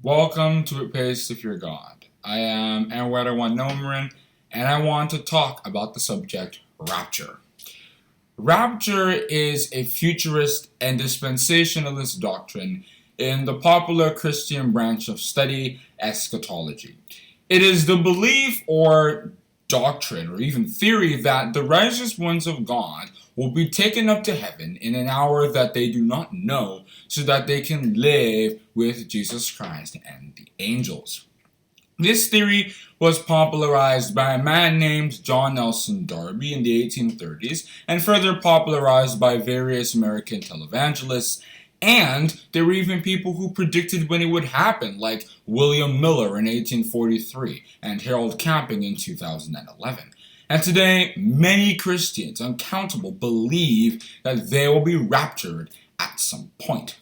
Welcome to It Pays If You're God. I am Ewaenruwa Nomaren, and I want to talk about the subject Rapture. Rapture is a futurist and dispensationalist doctrine in the popular Christian branch of study, eschatology. It is the belief or doctrine or even theory that the righteous ones of God will be taken up to heaven in an hour that they do not know so that they can live with Jesus Christ and the angels. This theory was popularized by a man named John Nelson Darby in the 1830s and further popularized by various American televangelists, and there were even people who predicted when it would happen, like William Miller in 1843 and Harold Camping in 2011. And today, many Christians, uncountable, believe that they will be raptured at some point.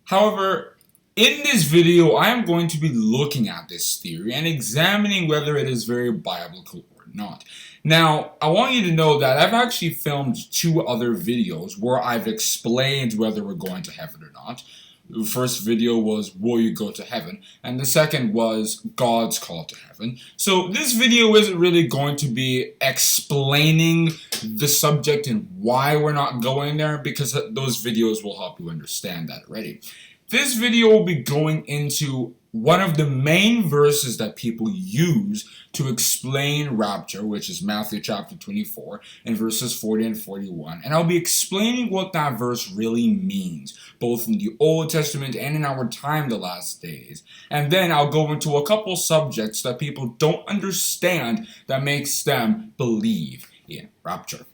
However, in this video, I am going to be looking at this theory and examining whether it is very biblical or not. Now, I want you to know that I've actually filmed two other videos where I've explained whether we're going to heaven or not. The first video was, will you go to heaven? And the second was, God's call to heaven. So this video isn't really going to be explaining the subject and why we're not going there, because those videos will help you understand that already. This video will be going into one of the main verses that people use to explain rapture, which is Matthew chapter 24 and verses 40 and 41. And I'll be explaining what that verse really means, both in the Old Testament and in our time, the last days. And then I'll go into a couple subjects that people don't understand that makes them believe in rapture.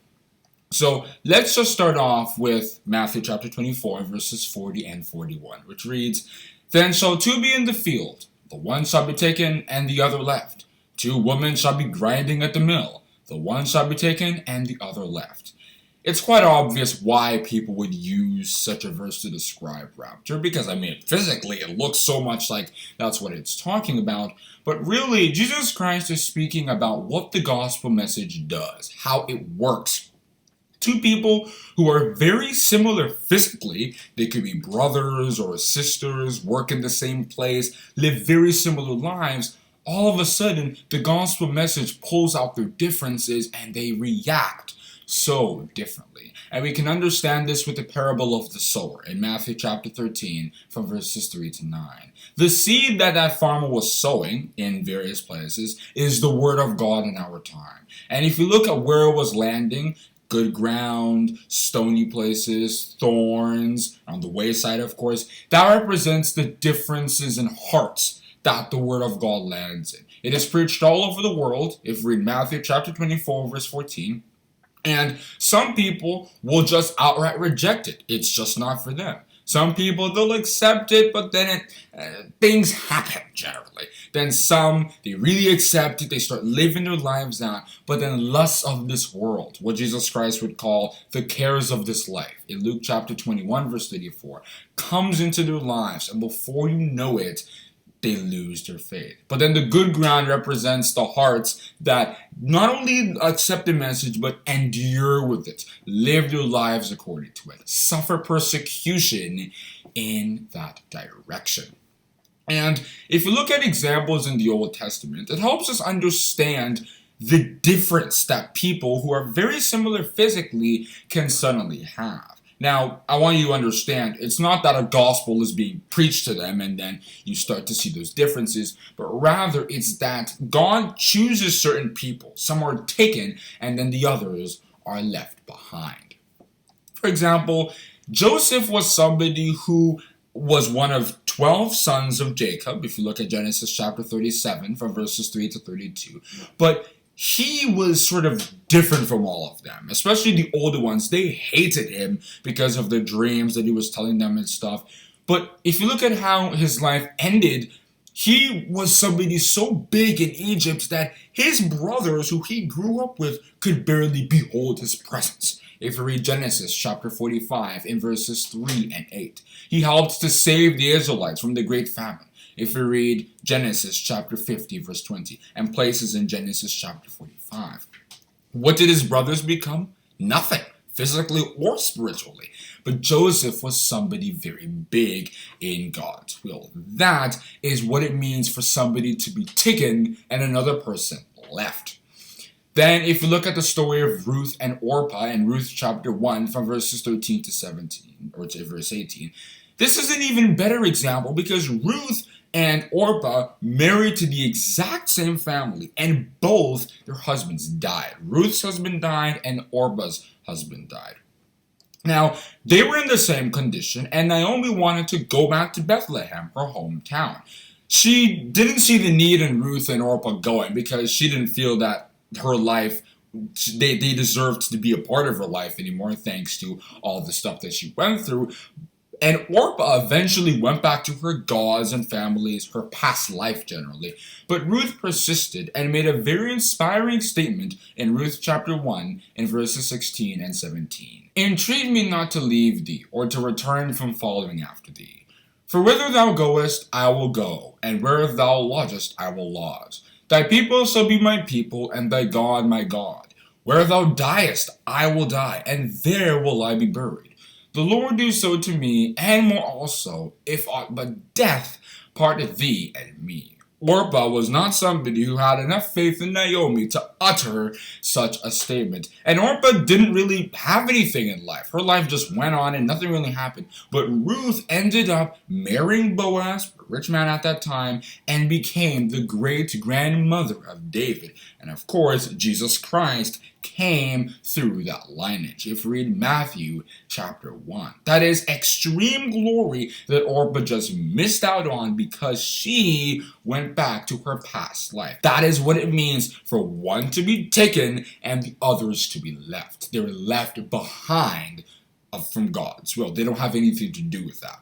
So let's just start off with Matthew chapter 24 verses 40 and 41, which reads, Then shall two be in the field, the one shall be taken and the other left. Two women shall be grinding at the mill, the one shall be taken and the other left. It's quite obvious why people would use such a verse to describe rapture, because physically it looks so much like that's what it's talking about. But really, Jesus Christ is speaking about what the gospel message does, how it works. Two people who are very similar physically, they could be brothers or sisters, work in the same place, live very similar lives. All of a sudden, the gospel message pulls out their differences and they react so differently. And we can understand this with the parable of the sower in Matthew chapter 13 from verses 3 to 9. The seed that farmer was sowing in various places is the word of God in our time. And if you look at where it was landing, good ground, stony places, thorns, on the wayside, of course, that represents the differences in hearts that the word of God lands in. It is preached all over the world, if we read Matthew chapter 24, verse 14, and some people will just outright reject it. It's just not for them. Some people, they'll accept it, but then things happen generally. Then some, they really accept it, they start living their lives out, but then lusts of this world, what Jesus Christ would call the cares of this life, in Luke chapter 21, verse 34, comes into their lives, and before you know it, they lose their faith. But then the good ground represents the hearts that not only accept the message, but endure with it, live their lives according to it, suffer persecution in that direction. And if you look at examples in the Old Testament, it helps us understand the difference that people who are very similar physically can suddenly have. Now, I want you to understand, it's not that a gospel is being preached to them and then you start to see those differences, but rather it's that God chooses certain people. Some are taken and then the others are left behind. For example, Joseph was somebody who was one of 12 sons of Jacob, if you look at Genesis chapter 37 from verses 3 to 32. But he was sort of different from all of them, especially the older ones. They hated him because of the dreams that he was telling them and stuff. But if you look at how his life ended, he was somebody so big in Egypt that his brothers, who he grew up with, could barely behold his presence. If you read Genesis chapter 45 in verses 3 and 8, he helped to save the Israelites from the great famine. If you read Genesis chapter 50 verse 20 and places in Genesis chapter 45. What did his brothers become? Nothing, physically or spiritually. but Joseph was somebody very big in God's will. That is what it means for somebody to be taken and another person left. Then if you look at the story of Ruth and Orpah in Ruth chapter 1 from verses 13 to 17, or to verse 18, this is an even better example because Ruth and Orpah married to the exact same family, and both their husbands died. Ruth's husband died and Orpah's husband died. Now, they were in the same condition, and Naomi wanted to go back to Bethlehem, her hometown. She didn't see the need in Ruth and Orpah going because she didn't feel that her life, they deserved to be a part of her life anymore, thanks to all the stuff that she went through. And Orpah eventually went back to her gods and families, her past life generally. But Ruth persisted and made a very inspiring statement in Ruth chapter 1 in verses 16 and 17. Entreat me not to leave thee, or to return from following after thee. For whither thou goest, I will go, and where thou lodgest, I will lodge. Thy people shall be my people, and thy God my God. Where thou diest, I will die, and there will I be buried. The Lord do so to me, and more also, if aught but death part thee and me. Orpah was not somebody who had enough faith in Naomi to utter such a statement. And Orpah didn't really have anything in life. Her life just went on and nothing really happened. But Ruth ended up marrying Boaz, a rich man at that time, and became the great-grandmother of David. And of course, Jesus Christ came through that lineage. If you read Matthew chapter 1, that is extreme glory that Orpah just missed out on because she went back to her past life. That is what it means for one to be taken and the others to be left. They're left behind from God's will. They don't have anything to do with that.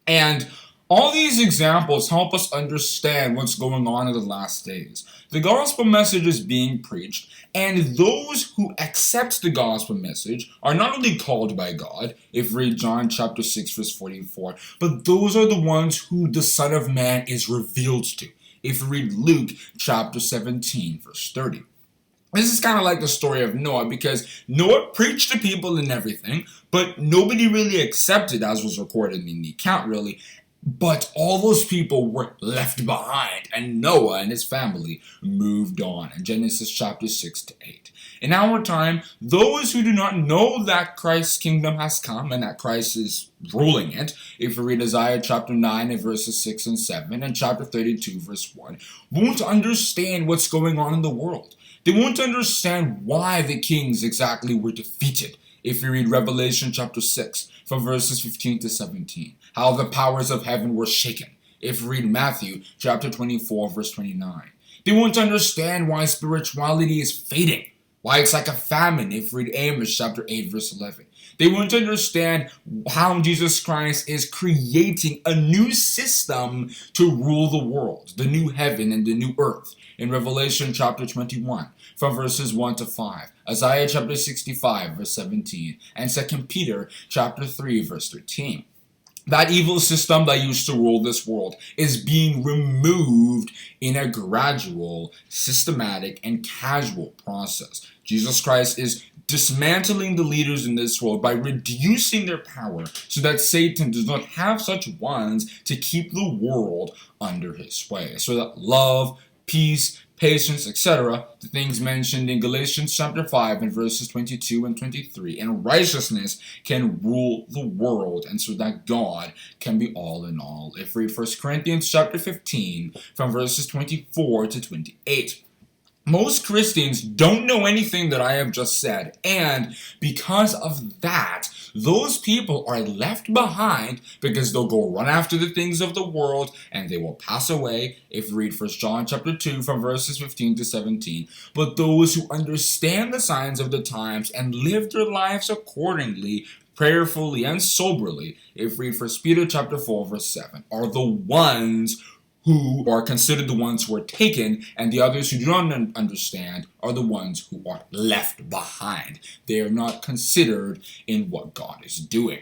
And all these examples help us understand what's going on in the last days. The gospel message is being preached, and those who accept the gospel message are not only called by God, if you read John chapter 6 verse 44, but those are the ones who the Son of Man is revealed to, if you read Luke chapter 17 verse 30. This is kind of like the story of Noah, because Noah preached to people and everything, but nobody really accepted, as was recorded in the account really. But all those people were left behind, and Noah and his family moved on in Genesis chapter 6 to 8. In our time, those who do not know that Christ's kingdom has come and that Christ is ruling it, if you read Isaiah chapter 9 and verses 6 and 7 and chapter 32 verse 1, won't understand what's going on in the world. They won't understand why the kings exactly were defeated. If you read Revelation chapter 6 from verses 15 to 17, how the powers of heaven were shaken. If you read Matthew chapter 24 verse 29, they won't understand why spirituality is fading, why it's like a famine. If you read Amos chapter 8 verse 11, they won't understand how Jesus Christ is creating a new system to rule the world, the new heaven and the new earth. In Revelation chapter 21, from verses 1 to 5, Isaiah chapter 65 verse 17, and 2 Peter chapter 3 verse 13. That evil system that used to rule this world is being removed in a gradual, systematic, and casual process. Jesus Christ is dismantling the leaders in this world by reducing their power so that Satan does not have such ones to keep the world under his sway. So that love, peace, patience, etc., the things mentioned in Galatians chapter 5 and verses 22 and 23, and righteousness can rule the world, and so that God can be all in all. If we read 1 Corinthians chapter 15 from verses 24 to 28. Most Christians don't know anything that I have just said, and because of that, those people are left behind because they'll go run after the things of the world and they will pass away, if you read 1 John chapter 2 from verses 15 to 17. But those who understand the signs of the times and live their lives accordingly, prayerfully and soberly, if you read 1 Peter chapter 4 verse 7, are the ones who are considered the ones who are taken, and the others who do not understand are the ones who are left behind. They are not considered in what God is doing.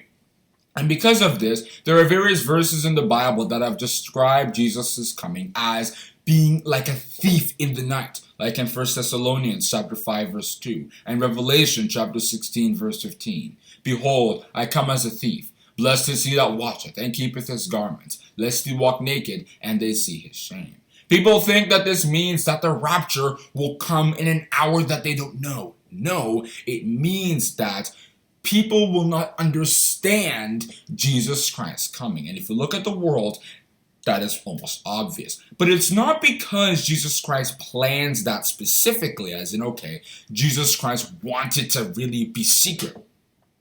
And because of this, there are various verses in the Bible that have described Jesus' coming as being like a thief in the night, like in 1 Thessalonians chapter 5 verse 2 and Revelation chapter 16 verse 15. Behold, I come as a thief. Blessed is he that watcheth and keepeth his garments, lest he walk naked and they see his shame. People think that this means that the rapture will come in an hour that they don't know. No, it means that people will not understand Jesus Christ coming. And if you look at the world, that is almost obvious. But it's not because Jesus Christ plans that specifically, as in, okay, Jesus Christ wanted to really be secret.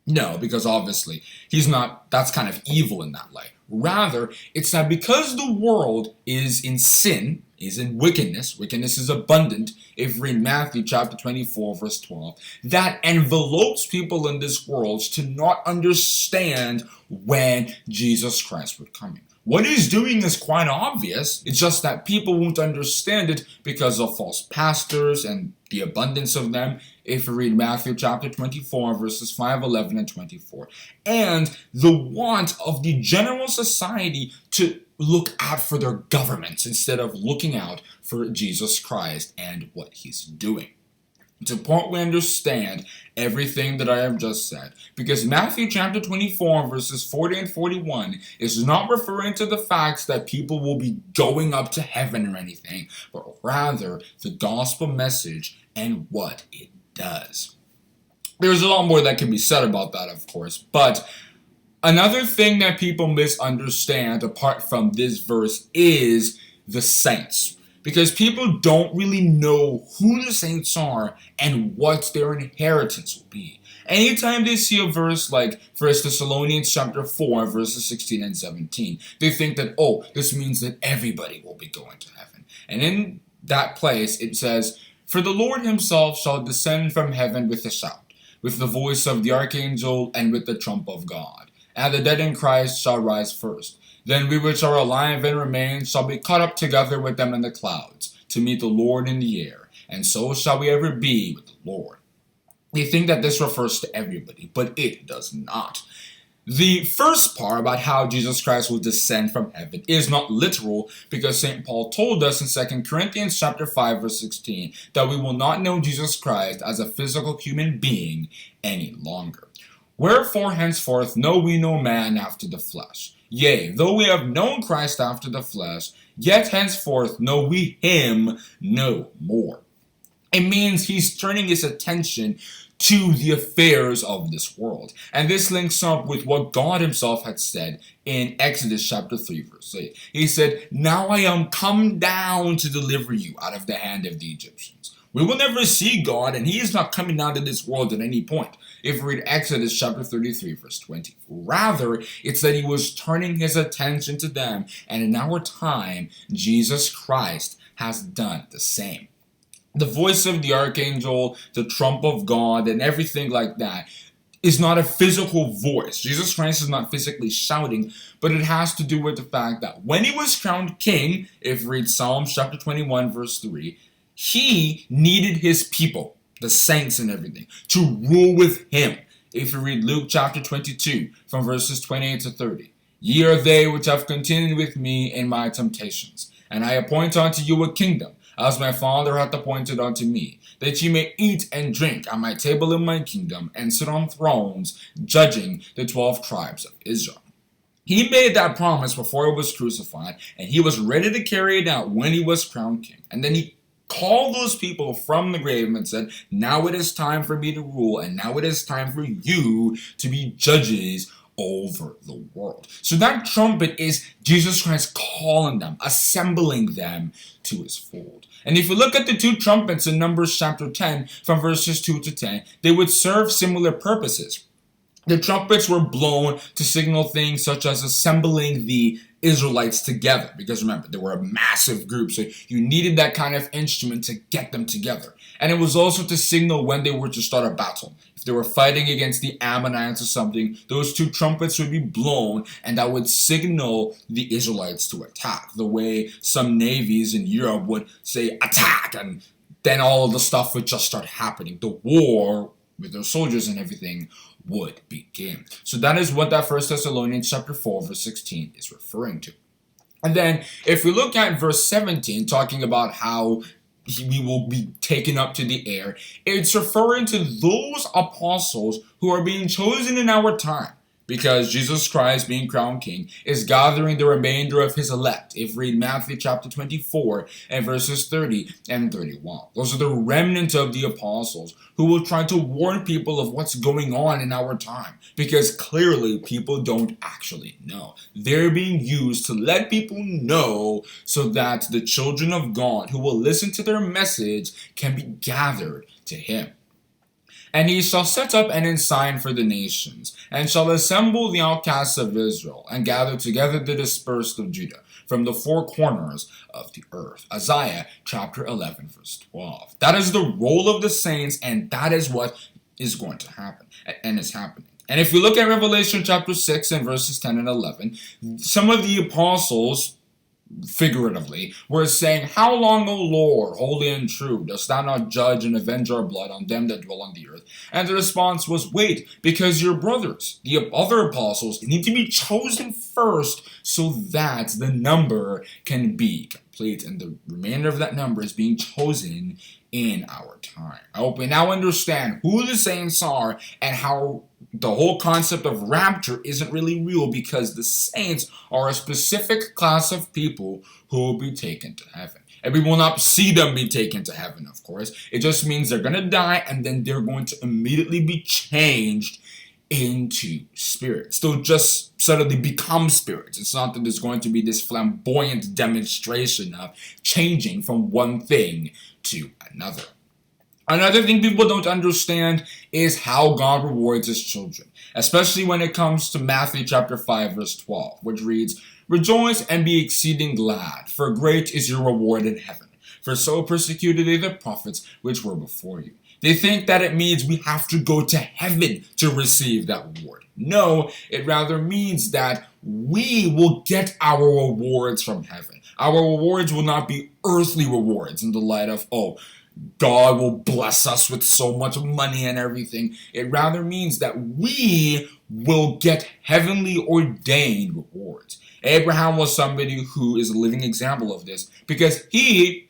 No, because obviously he's not, that's kind of evil in that light. Rather, it's that because the world is in sin, is in wickedness is abundant, if you read Matthew chapter 24, verse 12, that envelopes people in this world to not understand when Jesus Christ would come in. What he's doing is quite obvious. It's just that people won't understand it because of false pastors and the abundance of them, if you read Matthew chapter 24, verses 5, 11, and 24. And the want of the general society to look out for their governments instead of looking out for Jesus Christ and what he's doing. It's important we understand everything that I have just said, because Matthew chapter 24 verses 40 and 41 is not referring to the fact that people will be going up to heaven or anything, but rather the gospel message and what it does. There's a lot more that can be said about that, of course, but another thing that people misunderstand apart from this verse is the saints. Because people don't really know who the saints are and what their inheritance will be. Anytime they see a verse like 1 Thessalonians chapter 4, verses 16 and 17, they think that, oh, this means that everybody will be going to heaven. And in that place, it says, For the Lord himself shall descend from heaven with a shout, with the voice of the archangel, and with the trump of God. And the dead in Christ shall rise first. Then we which are alive and remain shall be caught up together with them in the clouds, to meet the Lord in the air, and so shall we ever be with the Lord. They think that this refers to everybody, but it does not. The first part about how Jesus Christ will descend from heaven is not literal, because St. Paul told us in 2 Corinthians chapter 5, verse 16, that we will not know Jesus Christ as a physical human being any longer. Wherefore henceforth know we no man after the flesh. Yea, though we have known Christ after the flesh, yet henceforth know we him no more. It means he's turning his attention to the affairs of this world. And this links up with what God himself had said in Exodus chapter 3, verse 8. He said, Now I am come down to deliver you out of the hand of the Egyptians. We will never see God, and he is not coming down to this world at any point. If we read Exodus chapter 33, verse 20. Rather, it's that he was turning his attention to them, and in our time, Jesus Christ has done the same. The voice of the archangel, the trump of God, and everything like that is not a physical voice. Jesus Christ is not physically shouting, but it has to do with the fact that when he was crowned king, if you read Psalms chapter 21, verse 3, he needed his people, the saints and everything, to rule with him. If you read Luke chapter 22, from verses 28 to 30, Ye are they which have continued with me in my temptations, and I appoint unto you a kingdom, as my Father hath appointed unto me, that ye may eat and drink at my table in my kingdom, and sit on thrones, judging the 12 tribes of Israel. He made that promise before he was crucified, and he was ready to carry it out when he was crowned king. And then he called those people from the grave and said, Now it is time for me to rule, and now it is time for you to be judges over the world. So that trumpet is Jesus Christ calling them, assembling them to his fold. And if you look at the two trumpets in Numbers chapter 10, from verses 2 to 10, they would serve similar purposes. The trumpets were blown to signal things such as assembling the Israelites together, because remember, they were a massive group, so you needed that kind of instrument to get them together. And it was also to signal when they were to start a battle. If they were fighting against the Ammonites or something, those two trumpets would be blown, and that would signal the Israelites to attack, the way some navies in Europe would say attack, and then all of the stuff would just start happening. The war with their soldiers and everything would begin. So that is what that 1 Thessalonians chapter 4 verse 16 is referring to. And then if we look at verse 17, talking about how we will be taken up to the air. It's referring to those apostles who are being chosen in our time, because Jesus Christ, being crowned king, is gathering the remainder of his elect. If we read Matthew chapter 24 and verses 30 and 31. Those are the remnant of the apostles who will try to warn people of what's going on in our time, because clearly people don't actually know. They're being used to let people know so that the children of God who will listen to their message can be gathered to him. And he shall set up an ensign for the nations, and shall assemble the outcasts of Israel, and gather together the dispersed of Judah, from the four corners of the earth. Isaiah chapter 11 verse 12. That is the role of the saints, and that is what is going to happen, and is happening. And if we look at Revelation chapter 6 and verses 10 and 11, some of the apostles, figuratively, were saying, "How long, O Lord, holy and true, dost thou not judge and avenge our blood on them that dwell on the earth?" And the response was, "Wait, because your brothers, the other apostles, need to be chosen first so that the number can be complete." And the remainder of that number is being chosen in our time. I hope we now understand who the saints are and how the whole concept of rapture isn't really real, because the saints are a specific class of people who will be taken to heaven. And we will not see them be taken to heaven, of course. It just means they're going to die, and then they're going to immediately be changed into spirits. They'll just suddenly become spirits. It's not that there's going to be this flamboyant demonstration of changing from one thing to another. Another thing people don't understand is how God rewards his children, especially when it comes to Matthew chapter 5 verse 12, which reads, "Rejoice and be exceeding glad, for great is your reward in heaven. For so persecuted they the prophets which were before you." They think that it means we have to go to heaven to receive that reward. No, it rather means that we will get our rewards from heaven. Our rewards will not be earthly rewards in the light of, God will bless us with so much money and everything. It rather means that we will get heavenly ordained rewards. Abraham was somebody who is a living example of this, because he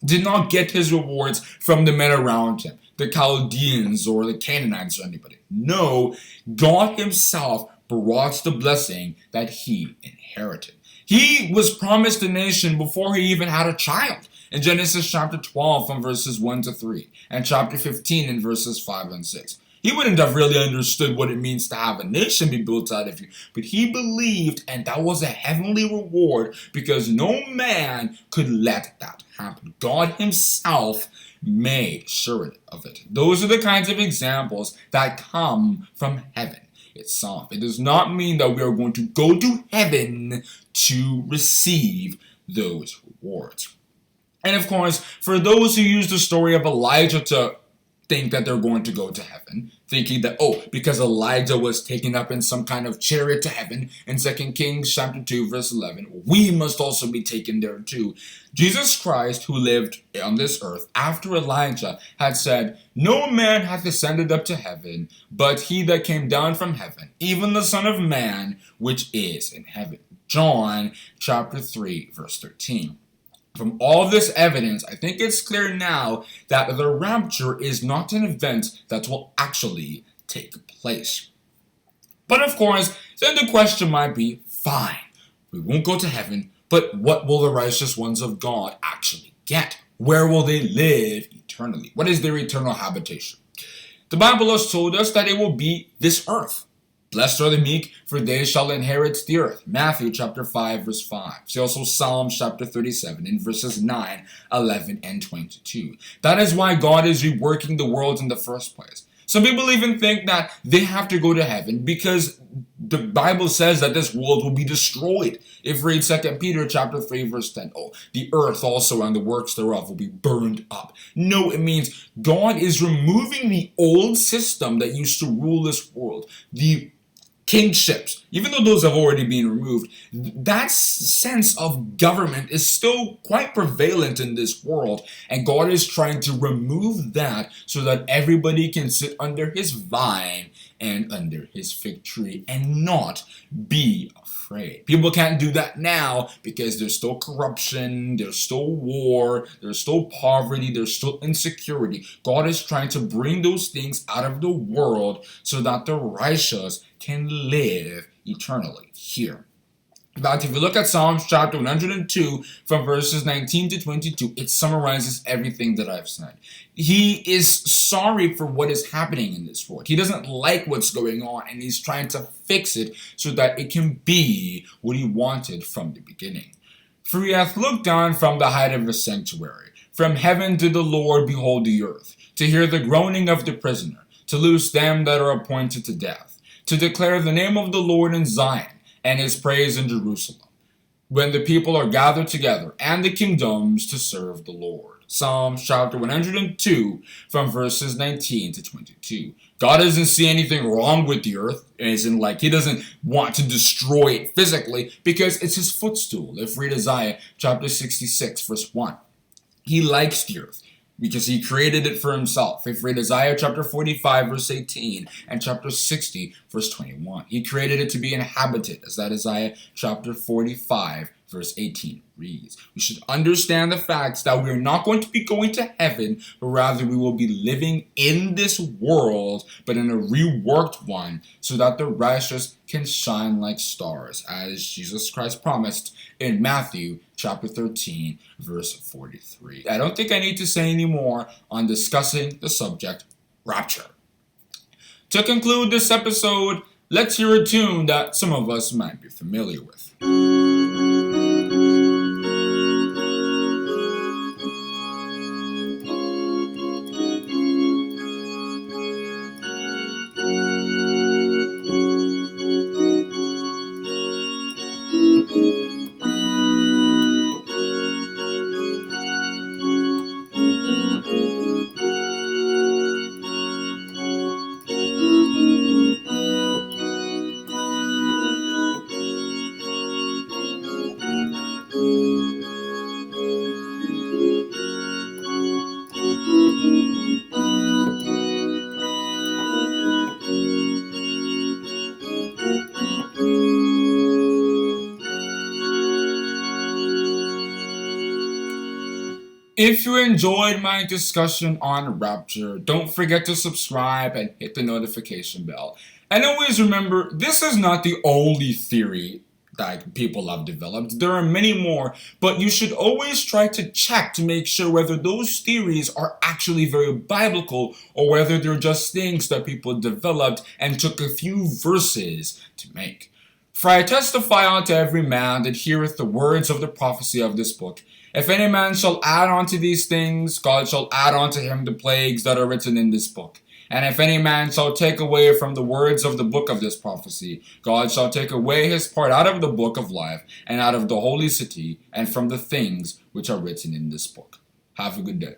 did not get his rewards from the men around him, the Chaldeans or the Canaanites or anybody. No, God himself brought the blessing that he inherited. He was promised a nation before he even had a child. In Genesis chapter 12 from verses 1 to 3, and chapter 15 in verses 5 and 6. He wouldn't have really understood what it means to have a nation be built out of you, but he believed, and that was a heavenly reward, because no man could let that happen. God himself made sure of it. Those are the kinds of examples that come from heaven itself. It does not mean that we are going to go to heaven to receive those rewards. And of course, for those who use the story of Elijah to think that they're going to go to heaven, thinking that, because Elijah was taken up in some kind of chariot to heaven in 2 Kings chapter 2 verse 11, we must also be taken there too. Jesus Christ, who lived on this earth after Elijah, had said, "No man hath ascended up to heaven, but he that came down from heaven, even the Son of Man, which is in heaven." John chapter 3 verse 13. From all this evidence, I think it's clear now that the rapture is not an event that will actually take place. But of course, then the question might be, fine, we won't go to heaven, but what will the righteous ones of God actually get? Where will they live eternally? What is their eternal habitation? The Bible has told us that it will be this earth. Blessed are the meek, for they shall inherit the earth. Matthew chapter 5 verse 5. See also Psalm chapter 37 in verses 9, 11, and 22. That is why God is reworking the world in the first place. Some people even think that they have to go to heaven because the Bible says that this world will be destroyed. If we read 2 Peter chapter 3 verse 10, the earth also and the works thereof will be burned up. No, it means God is removing the old system that used to rule this world. The kingships, even though those have already been removed, that sense of government is still quite prevalent in this world, and God is trying to remove that so that everybody can sit under his vine and under his fig tree and not be afraid. People can't do that now because there's still corruption, there's still war, there's still poverty, there's still insecurity. God is trying to bring those things out of the world so that the righteous can live eternally here. In fact, if you look at Psalms chapter 102 from verses 19 to 22, it summarizes everything that I've said. He is sorry for what is happening in this world. He doesn't like what's going on, and he's trying to fix it so that it can be what he wanted from the beginning. For he hath looked down from the height of the sanctuary. From heaven did the Lord behold the earth, to hear the groaning of the prisoner, to loose them that are appointed to death, to declare the name of the Lord in Zion, and his praise in Jerusalem, when the people are gathered together, and the kingdoms to serve the Lord. Psalms chapter 102 from verses 19 to 22. God doesn't see anything wrong with the earth. It isn't like he doesn't want to destroy it physically because it's his footstool. If we read Isaiah chapter 66 verse 1. He likes the earth because he created it for himself. If we read Isaiah chapter 45 verse 18 and chapter 60 verse 21. He created it to be inhabited, as that Isaiah chapter 45 verse 18 reads. We should understand the facts that we're not going to be going to heaven, but rather we will be living in this world, but in a reworked one, so that the righteous can shine like stars, as Jesus Christ promised in Matthew chapter 13 verse 43. I don't think I need to say any more on discussing the subject rapture. To conclude this episode, let's hear a tune that some of us might be familiar with. If you enjoyed my discussion on Rapture, don't forget to subscribe and hit the notification bell. And always remember, this is not the only theory that people have developed. There are many more, but you should always try to check to make sure whether those theories are actually very biblical or whether they're just things that people developed and took a few verses to make. For I testify unto every man that heareth the words of the prophecy of this book. If any man shall add unto these things, God shall add unto him the plagues that are written in this book. And if any man shall take away from the words of the book of this prophecy, God shall take away his part out of the book of life, and out of the holy city, and from the things which are written in this book. Have a good day.